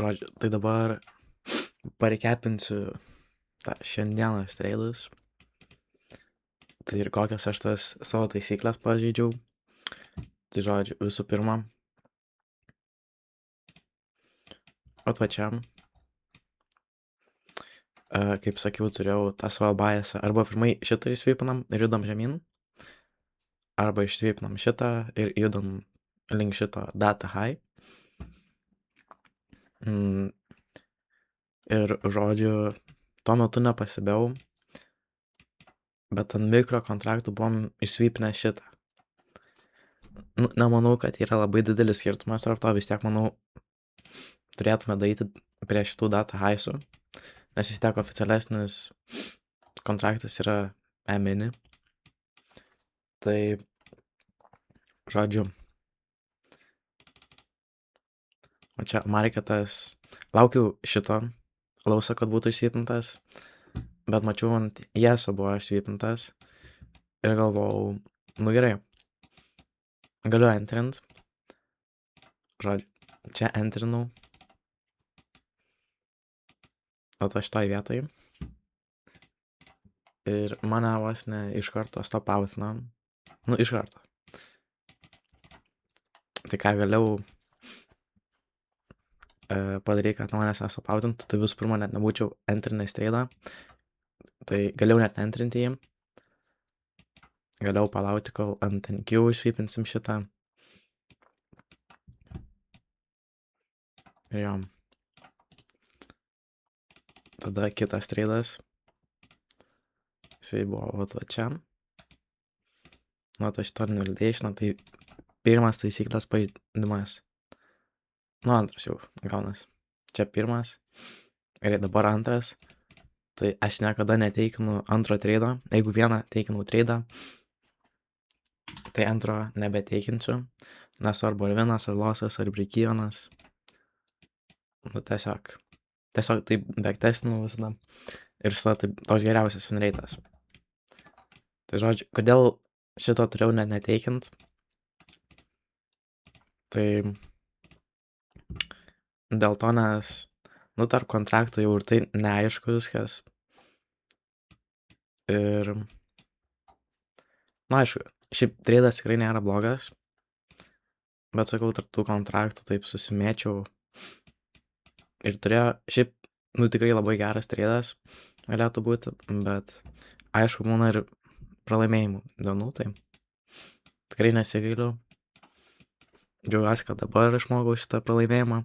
Žodžiu, tai dabar parekepinsiu tą šiandienos treidus. Tai ir kokias aš tas savo taisyklės pažeidžiau. Tai žodžiu, visų pirma, atvačiam. Kaip sakiau, turėjau tą savo biasą. Arba pirmai šitą išsvipinam ir judam žemyn. Arba išsvipinam šitą ir judam link šito data high. Ir žodžiu, tuo metu nepasibėjau, bet ant mikro kontraktų buvom išsvipinę šitą. Nemanau, kad yra labai didelis skirtumas tarp to, vis tiek, manau, turėtume daryti prie šitų data highsų, nes vis tiek oficialesnis kontraktas yra E-mini. Tai, žodžiu, o čia marketas, laukiau šito lauso, kad būtų išsvipintas, bet mačiau ant jeso buvo išsvipintas ir galvojau, nu gerai, galiu entrint. Žodžiu, čia entrinau. O to šitoj vietoj. Ir mane vos ne iš karto stopautina. Nu, iš karto. Tai ką galėjau padaryti, kad manęs nesupautintų, tai visų pirma net nebūčiau entrinęs treidą. Tai galėjau net entrinti jį. Galėjau palaukti, kol ant NQ išsvipinsim šitą. Ir jo. Tada kitas treidas. Jisai buvo va čia. Nu, to šito invalidation, tai pirmas taisyklės pažeidimas. Nu, antras jau gaunas. Čia pirmas. Ir dabar antras. Tai aš niekada neteikinu antro treido. Jeigu vieną teikinau treidą, tai antro nebeteikinsiu. Nesvarbu ar vienas, ar losas, ar break-evenas. Nu, tiesiog taip backtestinau visada. Ir visada taip toks geriausias win rate'as. Tai žodžiu, kodėl šito turėjau net neteikint? Tai dėl to, nes, nu, tarp kontraktų jau ir tai neaišku viskas. Ir, nu, aišku, šiaip treidas tikrai nėra blogas. Bet sakau, tarp tų kontraktų taip susimėčiau. Ir turėjo, šiaip, nu, tikrai labai geras treidas galėtų būti, bet aišku, būna ir pralaimėjimų dienų, tai tikrai nesigailiu. Džiaugiuosi, kad dabar išmokau šitą pralaimėjimą,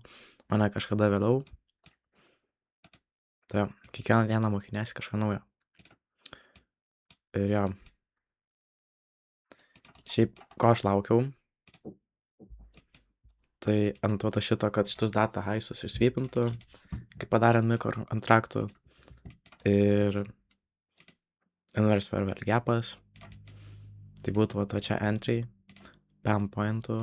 o ne kažkada vėliau. Tai kiekvieną dieną mokinėsi kažką naujo. Ir jo. Šiaip, ko aš laukiau, tai ant to šito, kad šitus data highsus išsvipintų, kaip padarė ant mikro kontraktų. Ir inverse fair value gapas. Tai būtų va čia entry, PM pointų.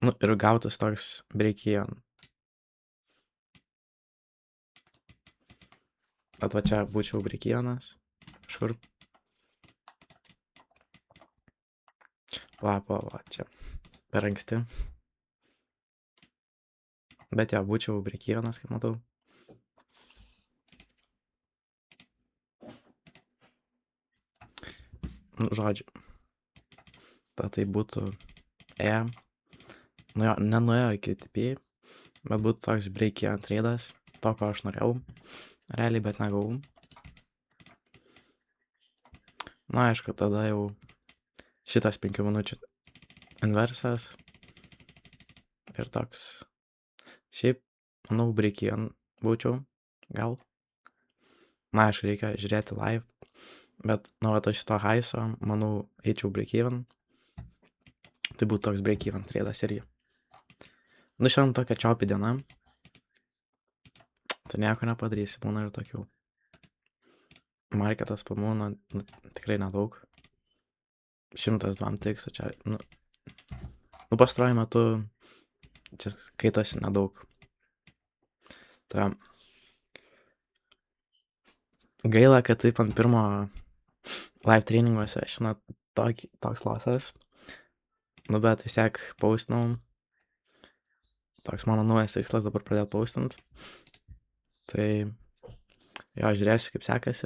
Nu, ir gautas toks break-even. Va čia būčiau break-evenas. Kažkur. Va, čia. Per anksti. Bet jo, būčiau break-evenas, kaip matau. Nu, žodžiu. Tai būtų E. Nu jo, nenuėjo iki TP, bet būtų toks break-even treidas. To, ko aš norėjau. Realiai, bet negavau. Na, aišku, tada jau šitas 5 minučių inversas. Ir toks. Šiaip, manau, break-even būčiau. Gal. Na, aišku, reikia žiūrėti live. Bet nuo to šito highso, manau, eičiau break-even. Tai būtų toks break-even treidas irgi. Nu, šiandien tokia čiopi diena. Tai nieko nepadarysi, būna ir tokių. Marketas pamūna, nu, tikrai nedaug. 102 tiksų čia, nu pastaruoju metu čia skaitosi nedaug. Tai gaila, kad taip ant pirmo live traininguose šiandien toks losas. Nu, bet vis tiek paustinau. Toks mano naujas tikslas dabar pradėt paustint. Tai jo, žiūrėsiu, kaip sekasi.